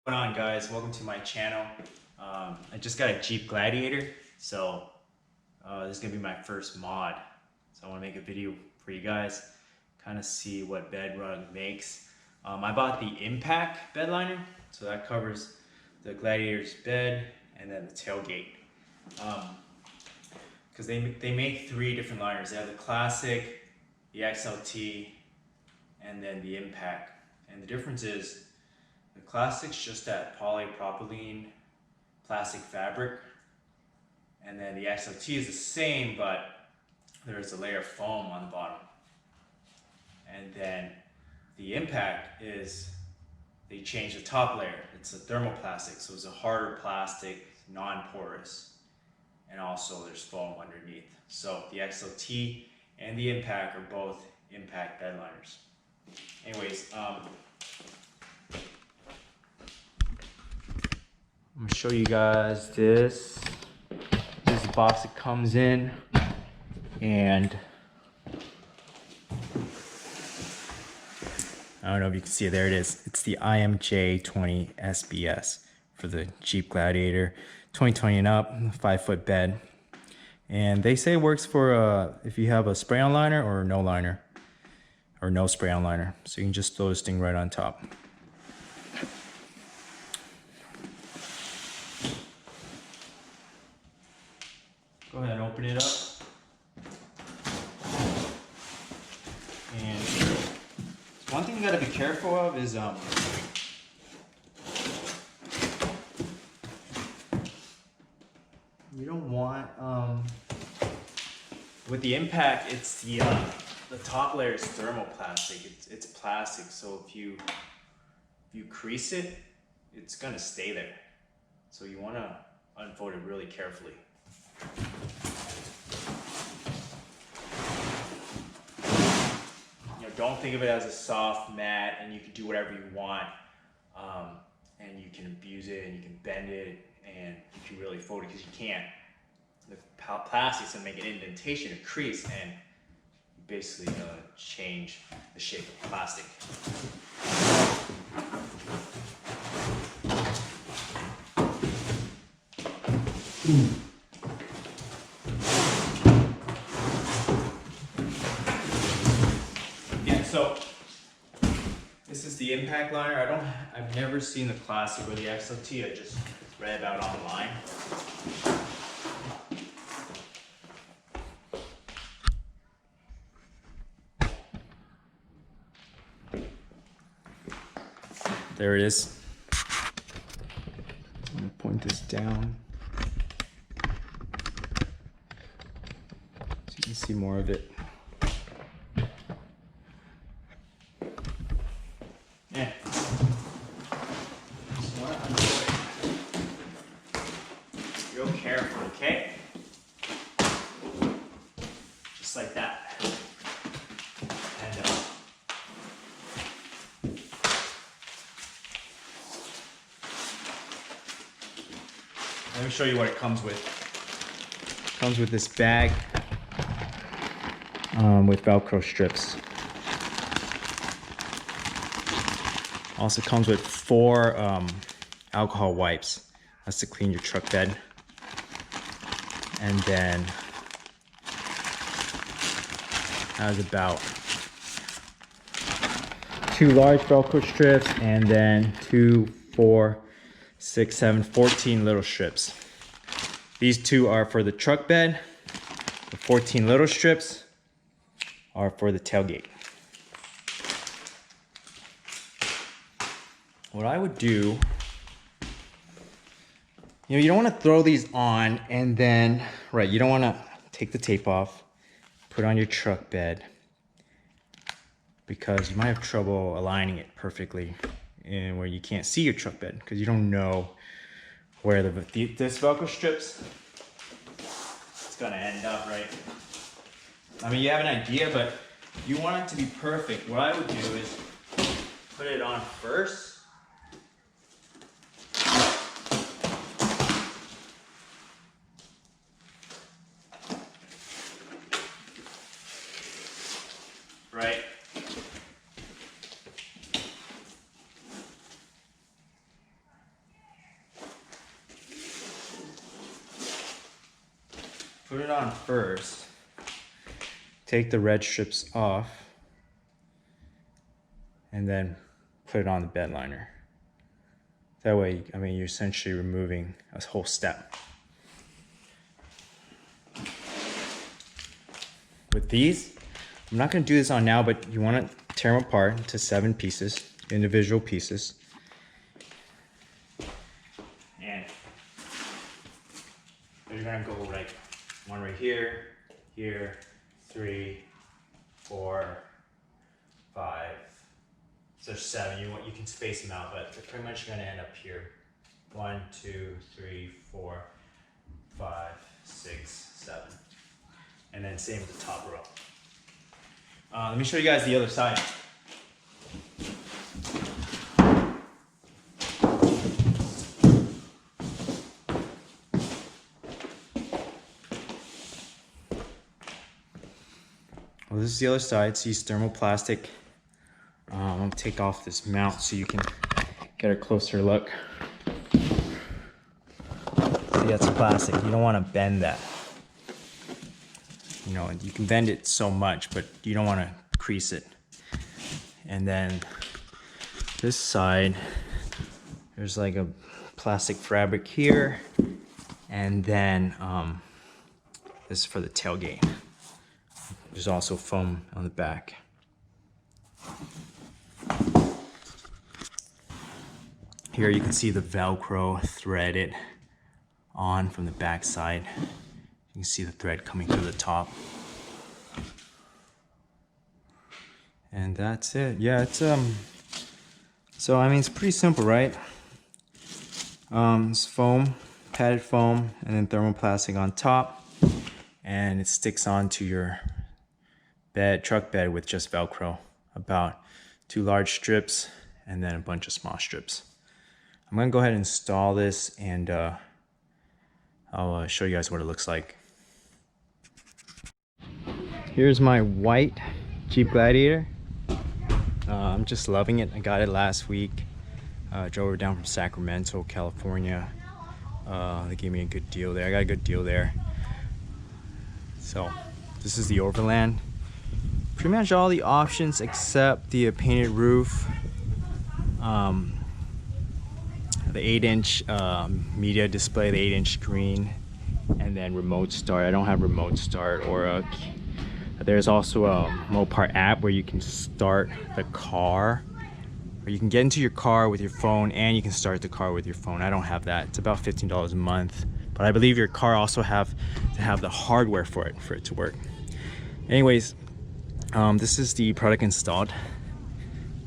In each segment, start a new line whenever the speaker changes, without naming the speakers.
What's going on, guys? Welcome to my channel. I just got a Jeep Gladiator, so this is gonna be my first mod. So I want to make a video for you guys, kind of see what BedRug makes. I bought the Impact bed liner, so that covers the Gladiator's bed and then the tailgate. Because they make three different liners. They have the Classic, the XLT, and then the Impact. And the difference is, the Classic's just that polypropylene plastic fabric, and then the XLT is the same, but there's a layer of foam on the bottom. And then the Impact is, they changed the top layer. It's a thermoplastic, so it's a harder plastic, non-porous, and also there's foam underneath. So the XLT and the Impact are both Impact bed liners. Anyways, I'm gonna show you guys this box it comes in, and I don't know if you can see it. There it is. It's the IMJ20SBS for the Jeep Gladiator, 2020 and up, 5-foot bed. And they say it works for if you have a spray-on liner or no liner, or no spray-on liner. So you can just throw this thing right on top. Go ahead and open it up. And one thing you gotta be careful of is you don't want with the Impact, it's the top layer is thermoplastic. It's plastic, so if you crease it, it's gonna stay there. So you wanna unfold it really carefully. Don't think of it as a soft mat and you can do whatever you want, and you can abuse it and you can bend it and you can really fold it, because you can't. The plastic's gonna make an indentation, a crease, and you basically change the shape of the plastic. So this is the Impact liner. I've never seen the Classic or the XLT. I just read about online. There it is. I'm gonna point this down so you can see more of it. Yeah. Just want to unfold it. Real careful, okay? Just like that. And let me show you what it comes with. It comes with this bag with velcro strips. Also comes with 4 alcohol wipes. That's to clean your truck bed. And then has about 2 large velcro strips, and then 2, 4, 6, 7, 14 little strips. These 2 are for the truck bed. The 14 little strips are for the tailgate. What I would do, you don't want to throw these on and then, right, you don't want to take the tape off, put on your truck bed, because you might have trouble aligning it perfectly and where you can't see your truck bed because you don't know where this Velcro strips, it's gonna end up, right? I mean, you have an idea, but you want it to be perfect. What I would do is put it on first. Right? put it on first. Take the red strips off. And then put it on the bed liner. That way, I mean, you're essentially removing a whole step. With these, I'm not gonna do this on now, but you wanna tear them apart into 7 pieces, individual pieces. And you're gonna go like one right here, here, 3, 4, 5. So there's 7. You can space them out, but they're pretty much gonna end up here. 1, 2, 3, 4, 5, 6, 7. And then same with the top row. Let me show you guys the other side. Well, this is the other side. See, it's thermoplastic. I'm gonna take off this mount so you can get a closer look. See, that's plastic. You don't want to bend that. You know, you can bend it so much, but you don't want to crease it. And then this side, there's like a plastic fabric here, and then this is for the tailgate. There's also foam on the back. Here you can see the velcro threaded on from the back side. You can see the thread coming through the top. And that's it. Yeah, it's so I mean, it's pretty simple, right? It's foam, padded foam, and then thermoplastic on top, and it sticks onto your bed, truck bed, with just velcro. About 2 large strips and then a bunch of small strips. I'm gonna go ahead and install this, and I'll show you guys what it looks like. Here's my white Jeep Gladiator. I'm just loving it. I got it last week. Drove it down from Sacramento, California. They gave me a good deal there. I got a good deal there. So this is the Overland. Pretty much all the options except the painted roof. The 8-inch media display, the 8-inch screen, and then remote start. I don't have remote start or a... There's also a Mopar app where you can start the car, or you can get into your car with your phone and you can start the car with your phone. I don't have that. It's about $15 a month, but I believe your car also have to have the hardware for it to work. Anyways, this is the product installed.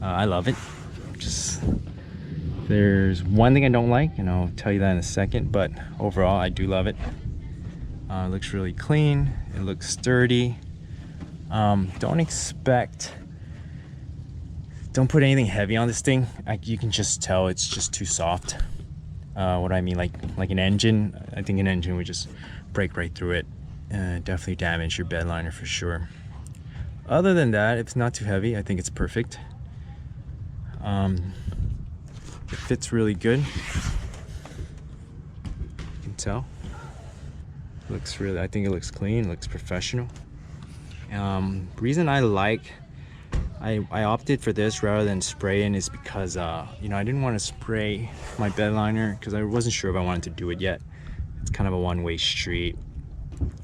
I love it. Just there's one thing I don't like, and I'll tell you that in a second, but overall I do love it. It looks really clean. It looks sturdy. Don't put anything heavy on this thing. You can just tell it's just too soft. What I mean, like an engine, I think an engine would just break right through it. Definitely damage your bed liner for sure. Other than that, if it's not too heavy, I think it's perfect. It fits really good. You can tell. Looks really, I think it looks clean, looks professional. Reason I opted for this rather than spraying is because you know, I didn't want to spray my bed liner because I wasn't sure if I wanted to do it yet. It's kind of a one-way street.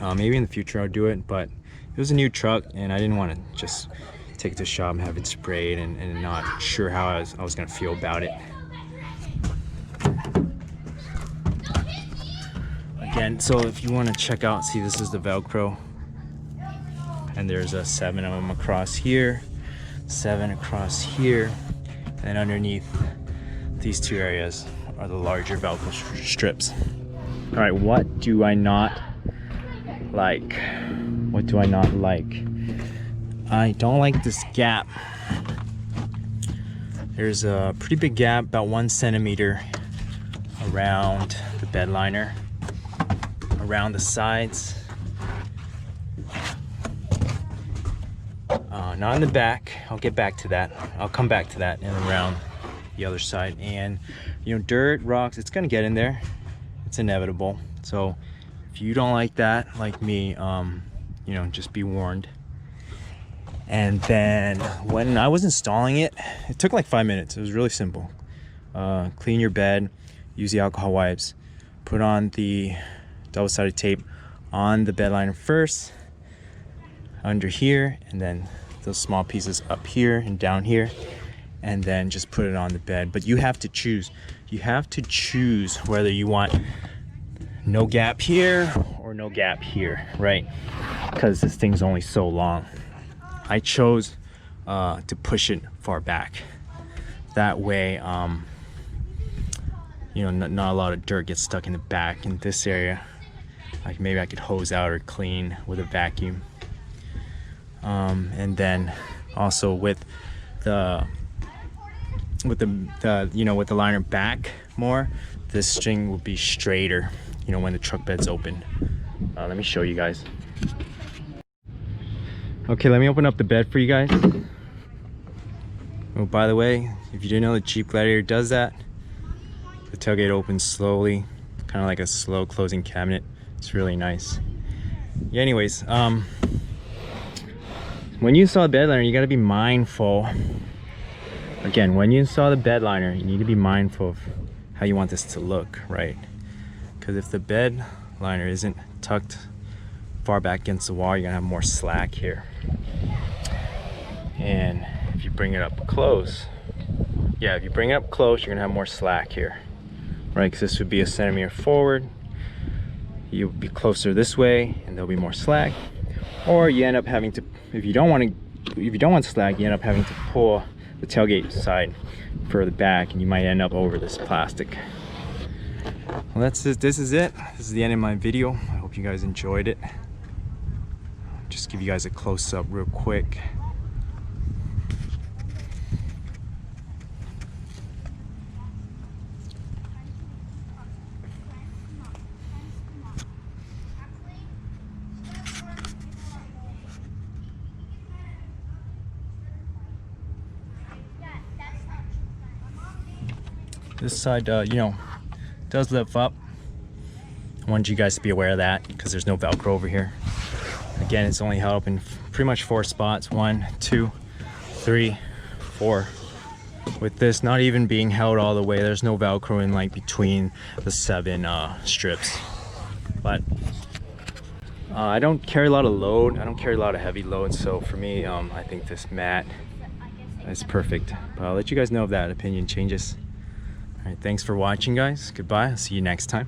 Maybe in the future I'll do it, but it was a new truck and I didn't want to just take it to the shop and have it sprayed and not sure how I was gonna feel about it. Again, so if you want to check out, see, this is the Velcro, and there's 7 of them across here, 7 across here, and underneath these 2 areas are the larger Velcro strips. All right, what do I not like? What do I not like? I don't like this gap. There's a pretty big gap, about 1 centimeter around the bed liner, around the sides, not in the back. I'll get back to that. I'll come back to that, and around the other side. And you know, dirt, rocks, it's gonna get in there. It's inevitable. So If you don't like that, like me, you know, just be warned. And then when I was installing it, it took like 5 minutes. It was really simple. Clean your bed, use the alcohol wipes, put on the double-sided tape on the bed liner first, under here, and then those small pieces up here and down here, and then just put it on the bed. But you have to choose. You have to choose whether you want no gap here or no gap here, right? Because this thing's only so long. I chose to push it far back. That way, you know, not a lot of dirt gets stuck in the back in this area. Like maybe I could hose out or clean with a vacuum. And then also with the you know, with the liner back more, this string will be straighter, you know, when the truck bed's open. Let me show you guys. Okay, let me open up the bed for you guys. Oh, by the way, if you didn't know, the Jeep Gladiator does that. The tailgate opens slowly, kind of like a slow closing cabinet. It's really nice. Yeah, anyways, when you install the bed liner, you got to be mindful. Again, when you install the bed liner, you need to be mindful of how you want this to look, right? Because if the bed liner isn't tucked far back against the wall, you're gonna have more slack here. And if you bring it up close, yeah, if you bring it up close, you're gonna have more slack here, right? Because this would be a centimeter forward. You'll be closer this way, and there'll be more slack. Or you end up having to, if you don't want slack, you end up having to pull the tailgate side further back, and you might end up over this plastic. Well, that's it. This is it. This is the end of my video. I hope you guys enjoyed it. Just give you guys a close-up real quick. This side, you know, does lift up. I wanted you guys to be aware of that because there's no Velcro over here. Again, it's only held up in pretty much 4 spots. 1, 2, 3, 4. With this not even being held all the way, there's no Velcro in like between the 7 strips. But I don't carry a lot of load. I don't carry a lot of heavy load. So for me, I think this mat is perfect. But I'll let you guys know if that opinion changes. All right, thanks for watching, guys. Goodbye. I'll see you next time.